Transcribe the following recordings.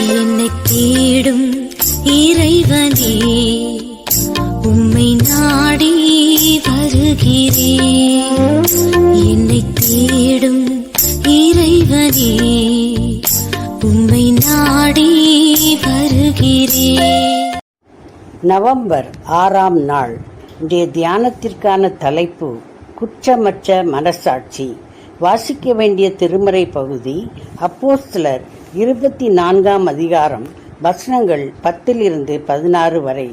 என்னை தேடும் இறைவனே, உம்மை நாடி வருகிறேன். என்னை தேடும் இறைவனே, உம்மை நாடி வருகிறேன். நவம்பர் 6ஆம் நாள். இன்றைய தியானத்திற்கான தலைப்பு குற்றமற்ற மனசாட்சி. வாசிக்க வேண்டிய திருமறை பகுதி அப்போஸ்தலர் 24ஆம் அதிகாரம், வசனங்கள் 10-16 வரை.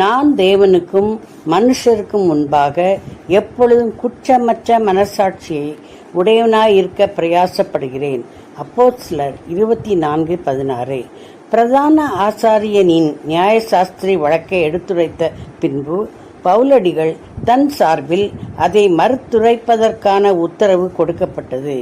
நான் தேவனுக்கும் மனுஷருக்கும் முன்பாக எப்பொழுதும் குற்றமற்ற மனசாட்சியை உடையவனாயிருக்க பிரயாசப்படுகிறேன். அப்போஸ்தலர் 24:16. பிரதான ஆசாரியனின் நியாயசாஸ்திரி வழக்கை எடுத்துரைத்த பின்பு பவுலடிகள் தன் சார்பில் அதை மறுத்துரைப்பதற்கான உத்தரவு கொடுக்கப்பட்டது.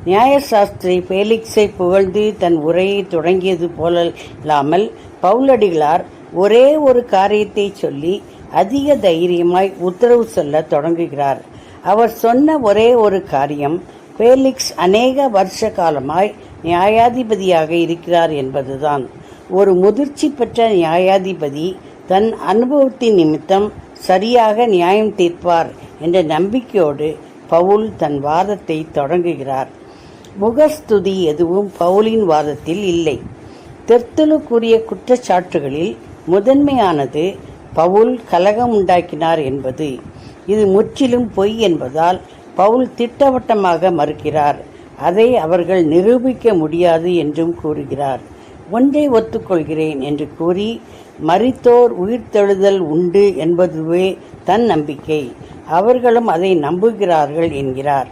நியாயசாஸ்திரி பேலிக்ஸை புகழ்ந்து தன் உரையை தொடங்கியது போலல்லாமல் பவுலடிகளார் ஒரே ஒரு காரியத்தை சொல்லி அதிக தைரியமாய் உத்தரவு சொல்ல தொடங்குகிறார். அவர் சொன்ன ஒரே ஒரு காரியம், பேலிக்ஸ் அநேக வருஷ காலமாய் நியாயாதிபதியாக இருக்கிறார் என்பதுதான். ஒரு முதிர்ச்சி பெற்ற நியாயாதிபதி தன் அனுபவத்தின் நிமித்தம் சரியாக நியாயம் தீர்ப்பார் என்ற நம்பிக்கையோடு பவுல் தன் வாதத்தை தொடங்குகிறார். முகஸ்துதி எதுவும் பவுலின் வாதத்தில் இல்லை. தெர்த்துலு கூறிய குற்றச்சாட்டுகளில் முதன்மையானது பவுல் கலகம் உண்டாக்கினார் என்பது. இது முற்றிலும் பொய் என்பதால் பவுல் திட்டவட்டமாக மறுக்கிறார். அதை அவர்கள் நிரூபிக்க முடியாது என்றும் கூறுகிறார். ஒன்றை ஒத்துக்கொள்கிறேன் என்று கூறி மரித்தோர் உயிர்த்தெழுதல் உண்டு என்பதுவே தன் நம்பிக்கை. அவர்களும் அதை நம்புகிறார்கள் என்கிறார்.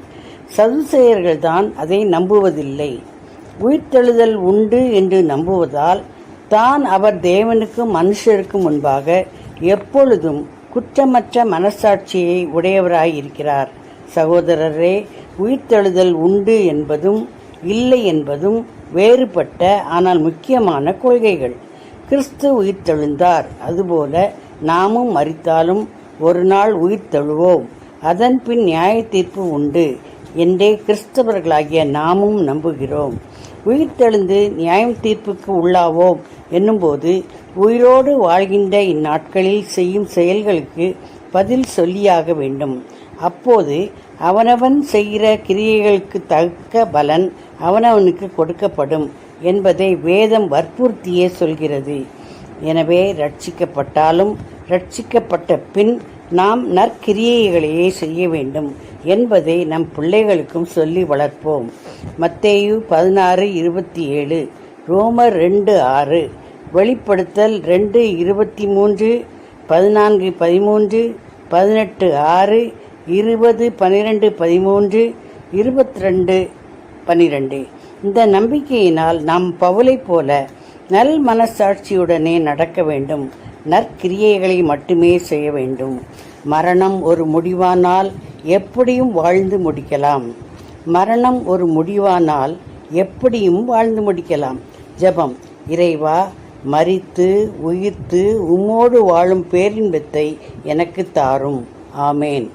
சதுசேயர்கள்தான் அதை நம்புவதில்லை. உயிர்த்தெழுதல் உண்டு என்று நம்புவதால் தான் அவர் தேவனுக்கும் மனுஷருக்கும் முன்பாக எப்பொழுதும் குற்றமற்ற மனசாட்சியை உடையவராயிருக்கிறார். சகோதரரே, உயிர்த்தெழுதல் உண்டு என்பதும் இல்லை என்பதும் வேறுபட்ட ஆனால் முக்கியமான கொள்கைகள். கிறிஸ்து உயிர்த்தெழுந்தார், அதுபோல நாமும் மரித்தாலும் ஒரு நாள் உயிர்த்தெழுவோம், அதன் பின் நியாய தீர்ப்பு உண்டு என்றே கிறிஸ்தவர்களாகிய நாமும் நம்புகிறோம். உயிர்த்தெழுந்து நியாயம் தீர்ப்புக்கு உள்ளாவோம் என்னும்போது உயிரோடு வாழ்கின்ற இந்நாட்களில் செய்யும் செயல்களுக்கு பதில் சொல்லியாக வேண்டும். அப்போது அவனவன் செய்கிற கிரியைகளுக்கு தக்க பலன் அவனவனுக்கு கொடுக்கப்படும் என்பதை வேதம் வற்புறுத்தியே சொல்கிறது. எனவே ரட்சிக்கப்பட்டாலும் ரட்சிக்கப்பட்ட பின் நாம் நற்கிரியைகளையே செய்ய வேண்டும் என்பதை நம் பிள்ளைகளுக்கும் சொல்லி வளர்ப்போம். மத்தேயு 16:27, ரோமர் 2:6, வெளிப்படுத்தல் 2:23, 14:13, 18:6, 20:12-13, 22:12. இந்த நம்பிக்கையினால் நாம் பவுலை போல நல் மனசாட்சியுடனே நடக்க வேண்டும். நற்கிரியைகளை மட்டுமே செய்ய வேண்டும். மரணம் ஒரு முடிவானால் எப்படியும் வாழ்ந்து முடிக்கலாம். மரணம் ஒரு முடிவானால் எப்படியும் வாழ்ந்து முடிக்கலாம். ஜெபம். இறைவா, மரித்து உயிர்த்து உம்மோடு வாழும் பேரின்பத்தை எனக்கு தாரும். ஆமேன்.